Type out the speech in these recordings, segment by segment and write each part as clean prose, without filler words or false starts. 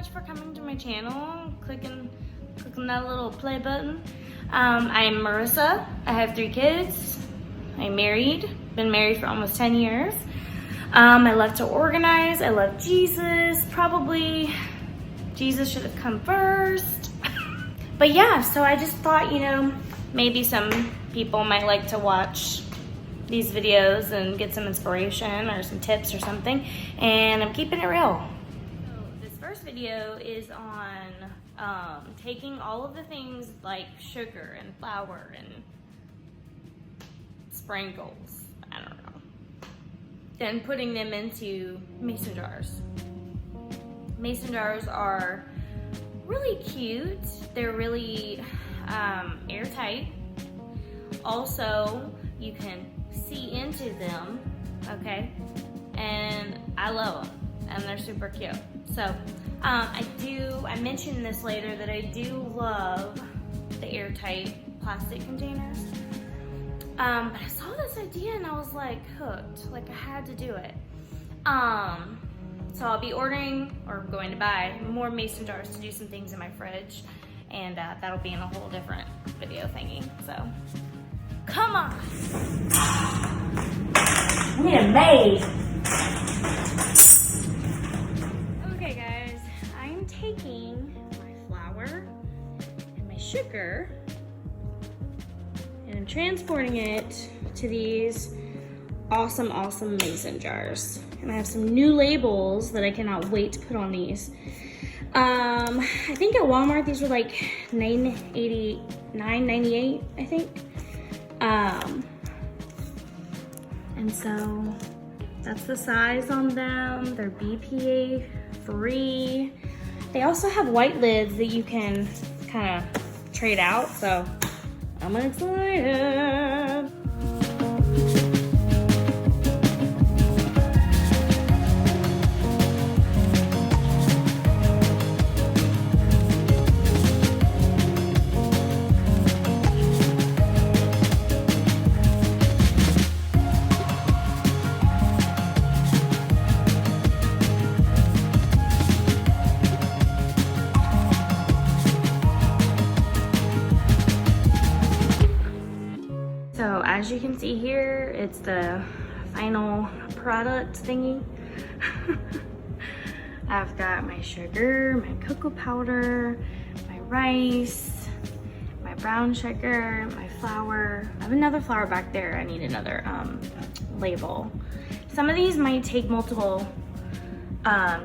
much for coming to my channel, clicking that little play button. I'm Marissa. I have 3 kids. I'm married. Been married for almost 10 years. I love to organize. I love Jesus. Probably Jesus should have come first. But yeah, so I just thought, you know, maybe some people might like to watch these videos and get some inspiration or some tips or something, and I'm keeping it real. So this first video is on taking all of the things like sugar and flour and sprinkles, I don't know, then putting them into mason jars. Mason jars are really cute. They're really airtight. Also, you can see into them, okay? And I love them, and they're super cute. So, I mentioned this later that I do love the airtight plastic containers. But I saw this idea and I was like hooked, like I had to do it. So I'll be ordering or going to buy more mason jars to do some things in my fridge, and that'll be in a whole different video thingy, so. Come on. We need a maid. Okay guys, I'm taking my flour and my sugar and I'm transporting it to these awesome mason jars. And I have some new labels that I cannot wait to put on these. I think at Walmart these were like $9.98, I think. And so that's the size on them. They're BPA free. They also have white lids that you can kind of trade out, so I'm excited. So as you can see here, it's the final product thingy. I've got my sugar, my cocoa powder, my rice, my brown sugar, my flour. I have another flour back there. I need another label. Some of these might take multiple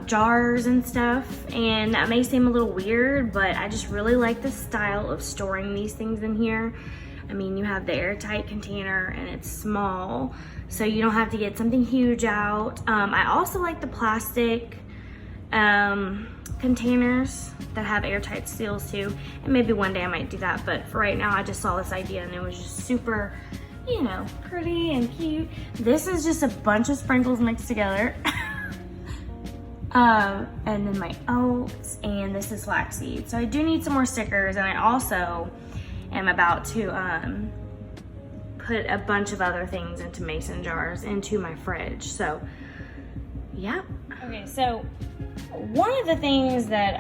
jars and stuff, and that may seem a little weird, but I just really like the style of storing these things in here. I mean, you have the airtight container and it's small, so you don't have to get something huge out. I also like the plastic containers that have airtight seals too, and maybe one day I might do that, but for right now I just saw this idea and it was just super, you know, pretty and cute. This is just a bunch of sprinkles mixed together. And then my oats, and this is flaxseed. So I do need some more stickers, and I also am about to put a bunch of other things into mason jars into my fridge. So yeah. Okay, so one of the things that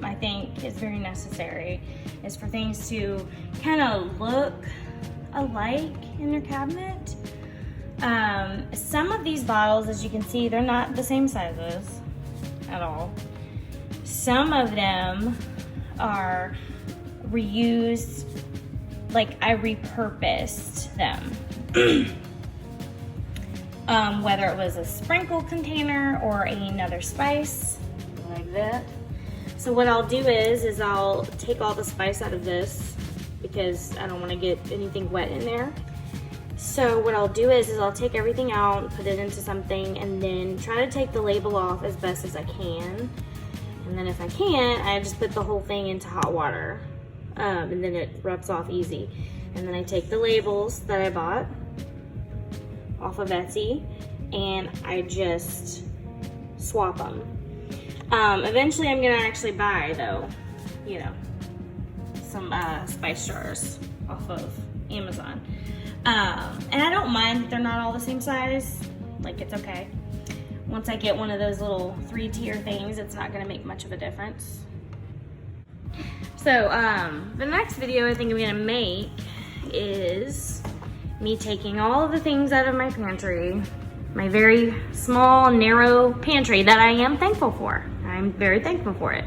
I think is very necessary is for things to kind of look alike in your cabinet. Some of these bottles, as you can see, they're not the same sizes at all. Some of them are reused, like I repurposed them. Whether it was a sprinkle container or another spice, like that. So what I'll do is I'll take all the spice out of this because I don't want to get anything wet in there. So what I'll do is I'll take everything out, put it into something, and then try to take the label off as best as I can. And then if I can't, I just put the whole thing into hot water. And then it rubs off easy. And then I take the labels that I bought off of Etsy and I just swap them. Eventually I'm gonna actually buy, though, you know, some spice jars off of Amazon. And I don't mind that they're not all the same size, like it's okay. Once I get one of those little 3-tier things, it's not gonna make much of a difference. So the next video I think I'm gonna make is me taking all of the things out of my pantry, my very small, narrow pantry that I am thankful for. I'm very thankful for it.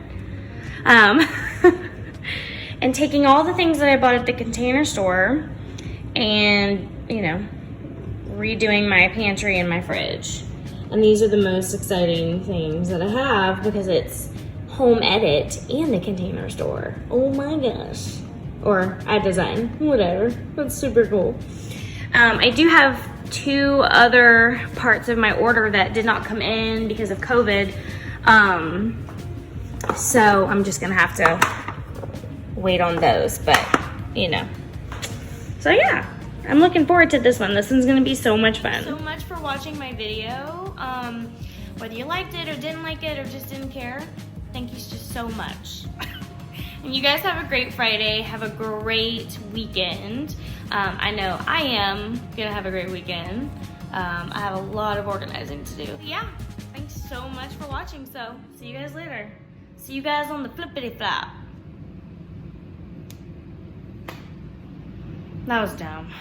And taking all the things that I bought at the Container Store and, you know, redoing my pantry and my fridge. And these are the most exciting things that I have because it's home edit and the Container Store. Oh my gosh. Or iDesign, whatever. That's super cool. I do have 2 other parts of my order that did not come in because of COVID. So I'm just gonna have to wait on those, but you know. So yeah, I'm looking forward to this one. This one's gonna be so much fun. So much for watching my video. Whether you liked it or didn't like it or just didn't care, thank you just so much. And you guys have a great Friday. Have a great weekend. I know I am gonna have a great weekend. I have a lot of organizing to do. Yeah, thanks so much for watching. So see you guys later. See you guys on the flippity flop. That was dumb.